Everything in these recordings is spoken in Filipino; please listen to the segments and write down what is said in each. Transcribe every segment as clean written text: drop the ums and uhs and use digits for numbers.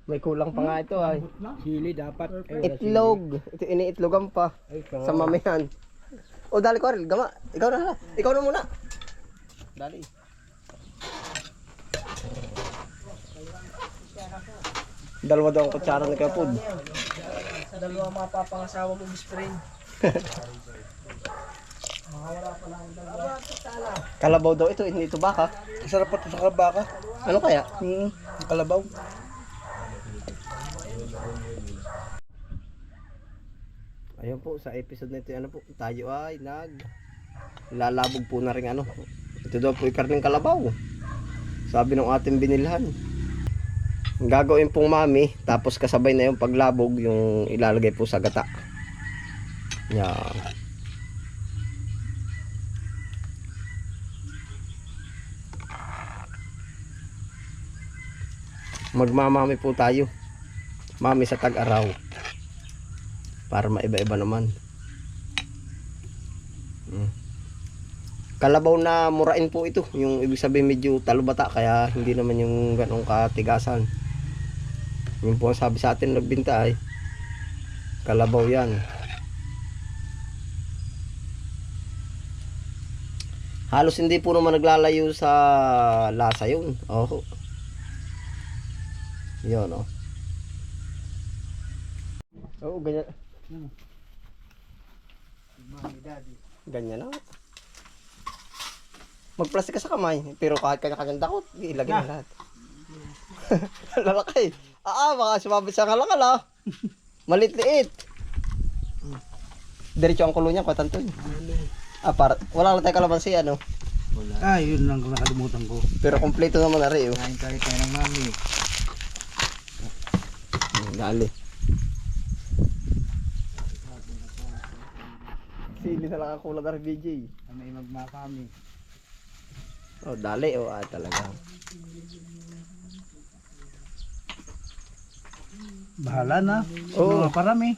May kulang pa nga ito ay. Sili dapat. Itlog. Ito iniitlogan pa. Sa mamihan. O dali ko rin, gama. Ikaw na hala. Ikaw na muna. Dali. Dalawa daw ang kutsara ni Kapud. Dalawa mapapangasawa mo best friend. Makawala pa lang ang dalawa. Kalabaw daw ito, hindi ito baka. Sarap pa ito sa kabaka. Ano kaya? Kalabaw. Ayun po, sa episode na ito, ano po, tayo ay lalabog po na rin ano. Ito daw po yung karneng kalabaw. Sabi ng ating binilhan. Gagawin pong mami, tapos kasabay na yung paglabog, yung ilalagay po sa gata. Yan. Magmamami po tayo. Mami sa tag-araw. Para maiba-iba naman. Kalabaw na murain po ito. Yung ibig sabihin medyo talubata. Kaya hindi naman yung ganong katigasan. Yung po ang sabi sa atin nagbinta ay kalabaw yan. Halos hindi po naman naglalayo sa lasa yun. Oh. Yun oh. Oo, ganyan. Ganyan na. Magplastik ka sa kamay. Pero kahit kanya-kanyang dakot, ilagay na lahat. Lalakay. Baka sumabit sa kalakal ah. Malit-liit. Diretso ang kulo niya, kwatantoy. Wala lang tayo kalamansi ano. Wala. Yun lang nakalimutan ko. Pero kompleto naman na rin. Kain tayo ng mami. Dali. Sili na lang ang kulang na rin, BJ. May magmakami. Oh, dali. Talaga. Bahala na. Oo. Mga parami.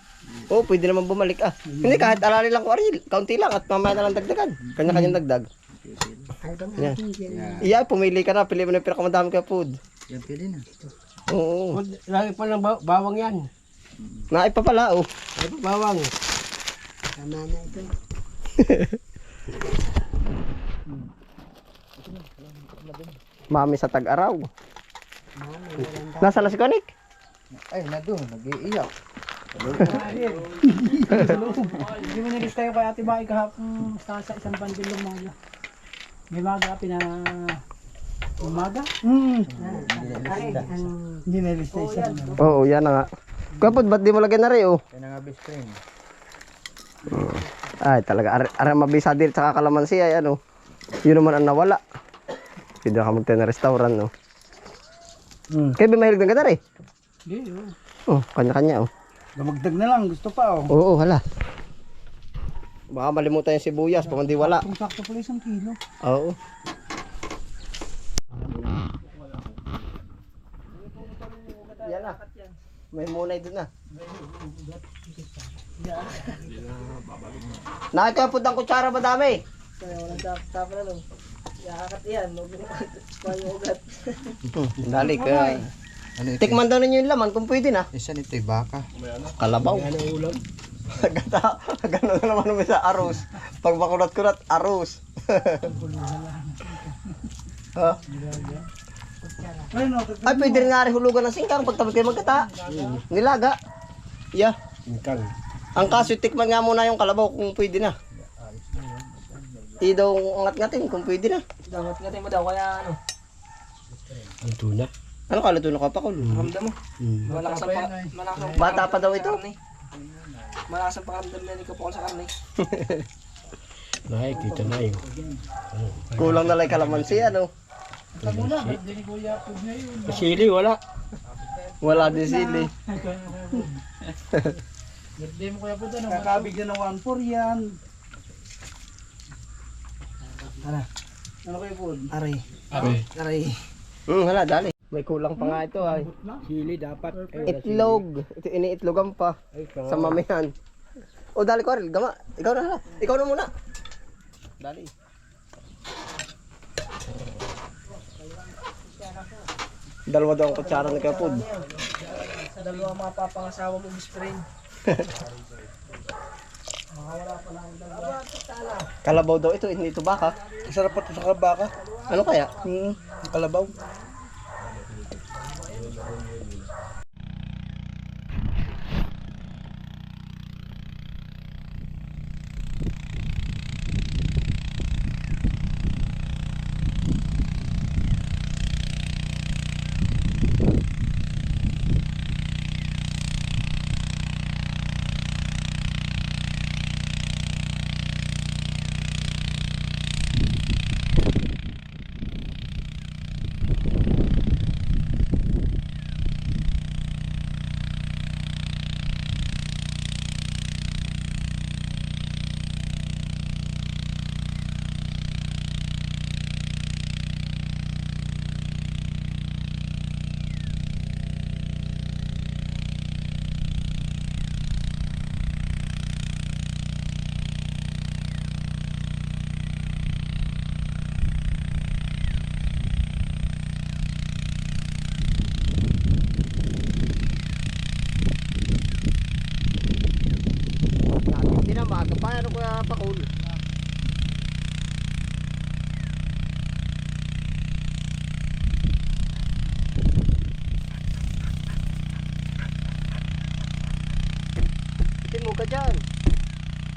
Oh, pwede naman bumalik ah. Hindi, kahit alali lang ko, kaunti lang at mamaya na lang dagdagan. Kanya-kanyang dagdag. Yan. Iya, pumili ka na. Pili mo na yung pinakamadami ka food. Yan, pili na. Oo. Lagi pa ng bawang yan. Naipa pala oh. Ay pa bawang. Tama na ito. Mami sa tag-araw. Nasa na si Konik? Ay, na doon. Nag-iiyak. Hindi mo nagis tayo kay Ate Bae kahapon sa isang bandil lumaga. May maga umaga? Hindi nalista isa. Oo, yan na nga. Kapod, ba't di mo lagyan na rin oh? Yan nga best friend. Ay, talaga. Ara mabisa din sa kalamansi ay ano. Yun naman ang nawala. Pwede ka magtayo na restaurant no. Kaya mahilig ng gata rin? Hindi, Oh, kanya-kanya oh. Damagdag na lang, gusto pa oh. Oo, hala. Baka malimutan yung sibuyas, pag hindi wala. Kung sakto pala 1 kilo. Oo. Yan na. May munay doon na. Nakikapod ang kutsara madami. Kaya walang tapa na lang. Yakakat yan, yung ugat. Dali ka. Tikman daw ninyo yung laman kung pwede na. Isa nito yung baka. Kalabaw. ulam? Gano'n na naman namin sa arroz. Pag makunat-kunat, arroz. Ha? Ay, pwede rin nga rin hulugan ng singkang pagtapos kayo magkata. Nilaga. Yeah. Ang kaso, tikman nga muna yung kalabaw kung pwede na. Daw ngat-ngatin kung pwede na. Ngat-ngatin mo daw, kaya ano? Ang tuna. Ano kaluto na kapakul? Ramdam mo. Malakas ang Bata pa daw ito. Malakas ang pakaramdam na ni Kapakol sa karne. Nakikita na yun. Kulang na lang kalamansi ano. Muna, birthday ni Kuya Pug na yun. Sili, wala. Wala din sili. Birthday mo Kuya Pug na. Kakabigyan ng 1-4 yan. Ano Kuya Pug? Aray. Hala, dali. May kulang pa nga ito ay. Sili dapat. Itlog. Ito iniitlogan pa. Sa mamihan. O dali ko rin, gama. Ikaw na hala. Ikaw na muna. Dali. Dalawa daw ang kutsara ni Kapud. Dalawa mga papangasawa mo, best friend. Makawala pa lang ang dalawa. Kalabaw daw ito, hindi ito baka. Masarap pa ito sa kabaka. Ano kaya? Ang kalabaw. Hindi na maaga pa, ano kaya pakul? Itin mo ka dyan.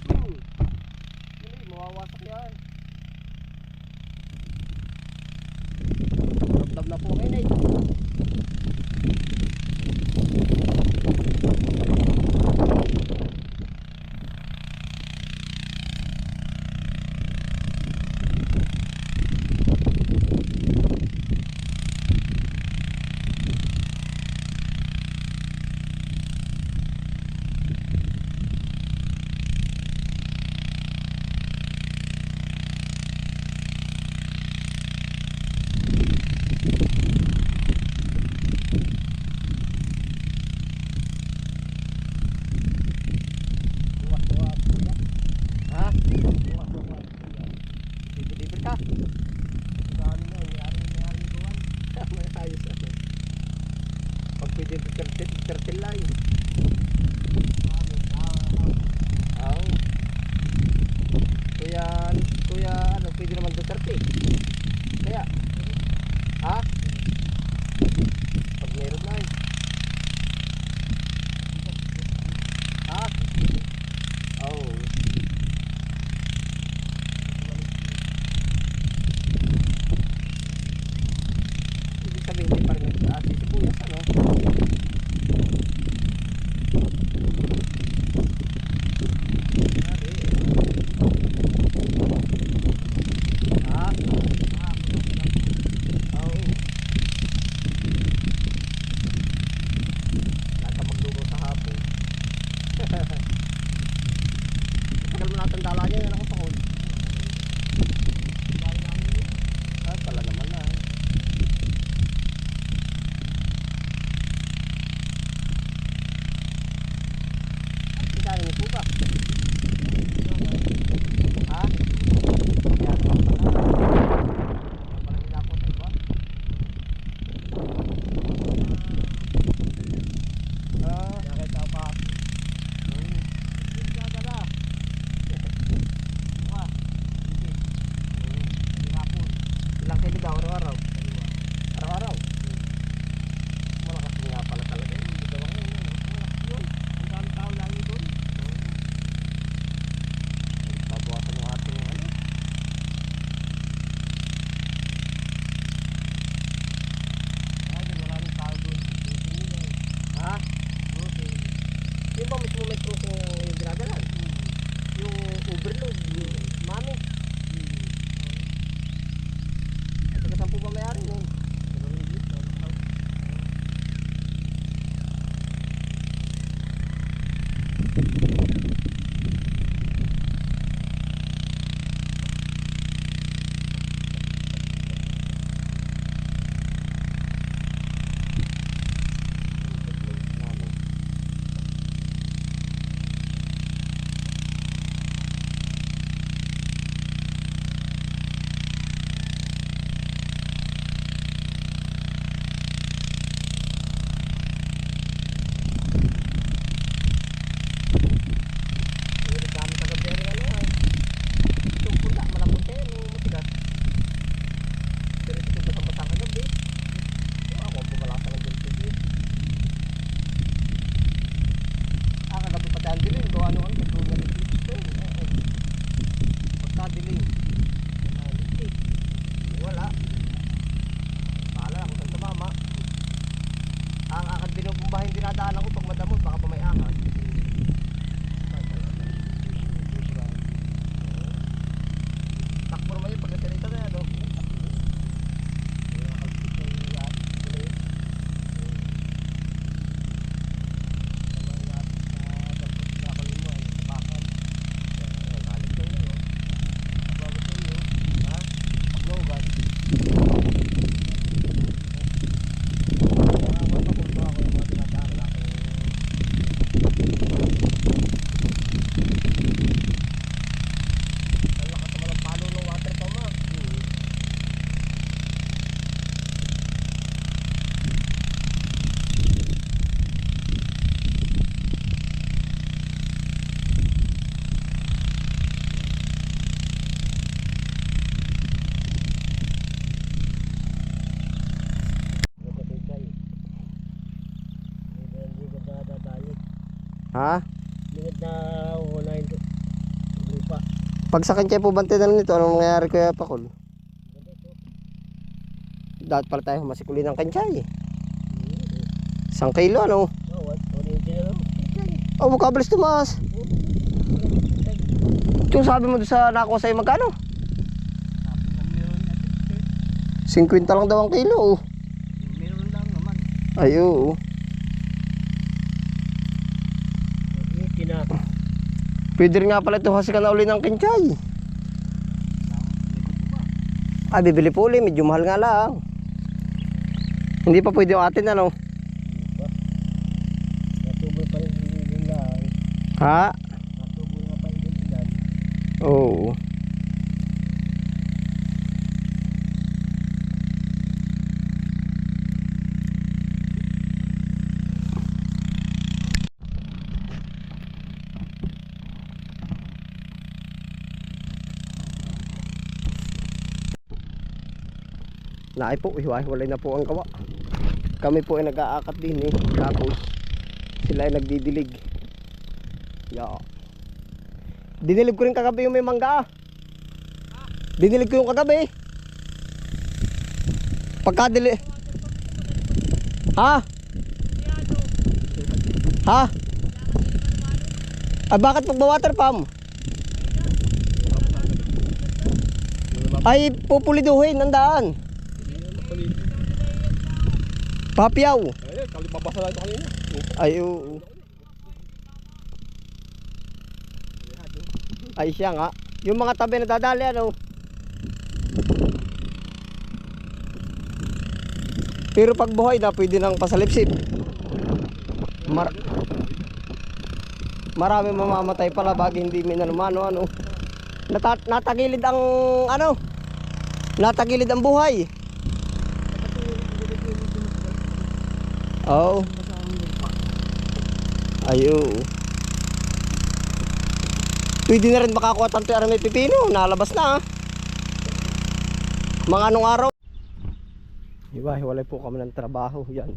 Hindi, mawawasak yan. Lab na po kayo na ito. Ha? Deliver ka? May ayos ano. Pag pwede tertil line. Oo. Kuya, ano, pwede naman Duterte. Kaya, ha? Pag meron na eh. Ha? Oo. Ibig sabihin, hindi pa rin sisibuyas, ano? Ha? Oo. Lahat ka magluto sa hapon. Tagal mo natin dala niya, yan ako pa hon. Ah, pala naman na. Isari mo po ba? Ha? Yan naman pala. Parang ginapot mo ba? Yakit ako pa. Gagala. Ilang kilo daw araw-araw? Araw-araw? Malakas nga pala talaga yun. Hindi daw ngayon. Malakas yun. Ang dami tao lagi doon. Babawasan yung ating ano. Ay, maraming tao doon. Ha? Yung ba mismo may truck yung ginagalan? Yung overload, yung mami. Saan po ba may-ari nun? Kaya dilim, gawa nung ano, pagdugan ng dito. Pagkadilim. Wala. Bahala ako saan tumama. Ang akan binubumbahin dinadaan ako pag madamot, baka pa may ahas. Takbo naman yun pag nasalita na yan, no? Ha? Lingad na unahin ko. Lupa. Pag sa kanya po bante na nito, anong nangyayari Kuya Pakul? Dapat pala tayo masikuli ng kansay. 1 kilo ano? Oh, mukabilis tumaas. Ito sabi mo doon sa nakuha sa'yo magkano? 50 lang daw ang kilo. Meron lang naman. Ay oo. Pwede rin nga pala ito hasikan na uli ng kinchay. Ah, bibili po uli, medyo mahal nga lang. Hindi pa pwede yung atin ano. Natubo pa rin lang. Ha? Natubo nga pa rin lang. Oo. Naay po, hiwa-hiwalay na po ang gawa. Kami po ay nag-aakat din eh. Tapos sila ay nagdidilig. Dinilig ko rin kagabi yung may mangga. Dinilig ko yung kagabi. Pagkadili. Ha? Ha? Ah, bakit magba-water pump? Ay pupuliduhin ang daan. Papiyaw. Ay, mabasa lang ito kanina. Ay oo. Ay siya nga. Yung mga tabi na dadali ano. Pero pag buhay na pwede nang pasalipsip. Marami mamamatay pala bag hindi minanumano ano. Natagilid ang ano. Natagilid ang buhay. Oh. Ayo. Pwede na rin makakuha tanto yung may pipino. Nalabas na. Mga anong araw. Hiwa-hiwalay po kami ng trabaho. Yan.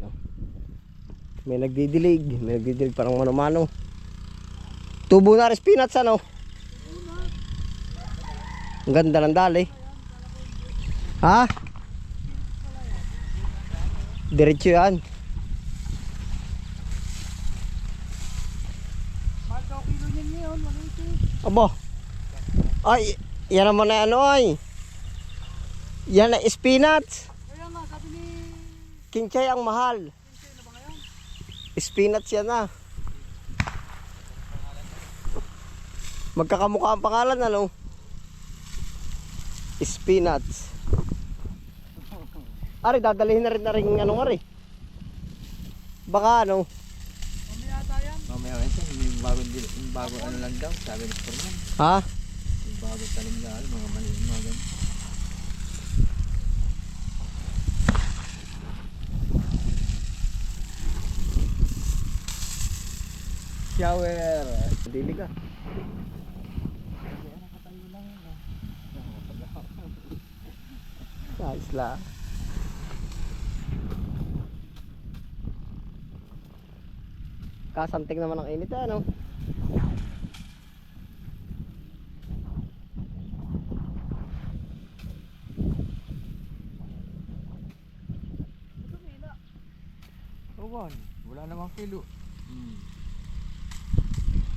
May nagdidilig. May nagdidilig parang mano-mano. Tubo na rin peanuts ano. Ang ganda ng dali. Ha? Diretso yan. Abo. Ay, yan naman na ano ay. Yan na spinach. Kaya nga, sabi ni... Kinchay ang mahal. Kinchay na ba ngayon? Spinach yan na. Magkakamukha ang pangalan ano. Spinach. Ari, dadalhin na rin ano nga rin. Baka ano. Mamaya tayan. Mamaya ito, yung bagong ano lang daw, sabi ni Superman. Ha? Yung bagong tanim na mga maliit mga ganun. Shower! Dilig ah. Nice lang. Kasamting naman ang init ano. namang kilo.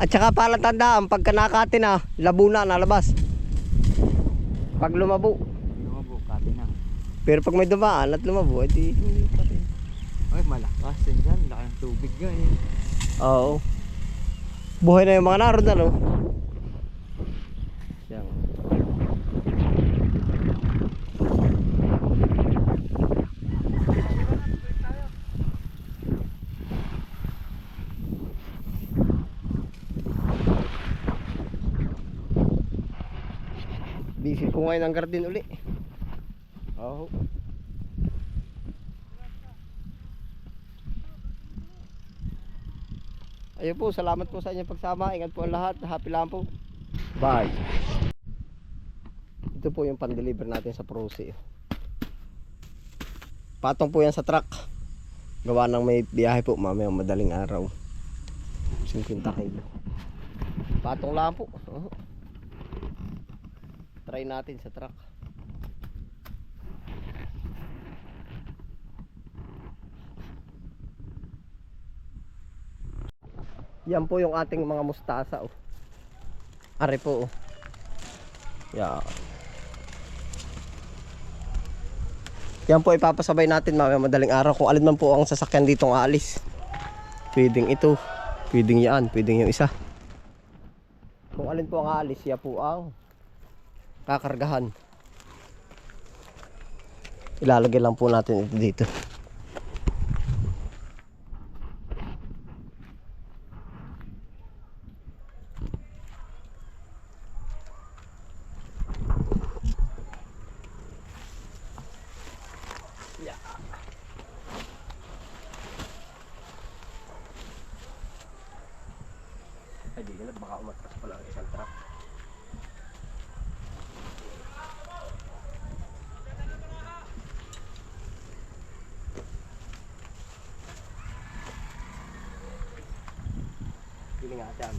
At saka palang tandaan, pagka nakati na, labo na, nalabas. Pag lumabo. Lumabo, kati na. Pero pag may dumaan at lumabo, edi hindi pa rin. Ay, malakas din dyan. Laki ng tubig nga eh. Oo. Buhay na yung mga naroon na, no? Yan. Busy po ngayon ang garden uli. Oo. Ayun po, salamat po sa inyong pagsama. Ingat po ang lahat. Happy lang po. Bye. Ito po yung pan-deliver natin sa Prosi. Patong po yan sa truck. Gawa ng may biyahe po mamaya madaling araw. 50 kilo. Patong lang po. Try natin sa truck. Yan po yung ating mga mustasa. Oh. Are po. Oh. Yeah. Yan po ipapasabay natin mamaya madaling araw kung alin man po ang sasakyan ditong aalis. Pwedeng ito, pwedeng yan, pwedeng yung isa. Kung alin po ang aalis, yan po ang kakargahan. Ilalagay lang po natin ito dito. Ay, di na, baka umatras pala ang isang truck. Pili nga siya.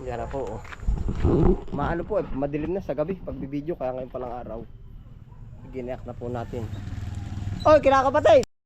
Yan na po. Oh. Maano po, madilim na sa gabi pag bibidyo kaya ngayon palang araw. Ginayak na po natin. Oy, kinakapatid!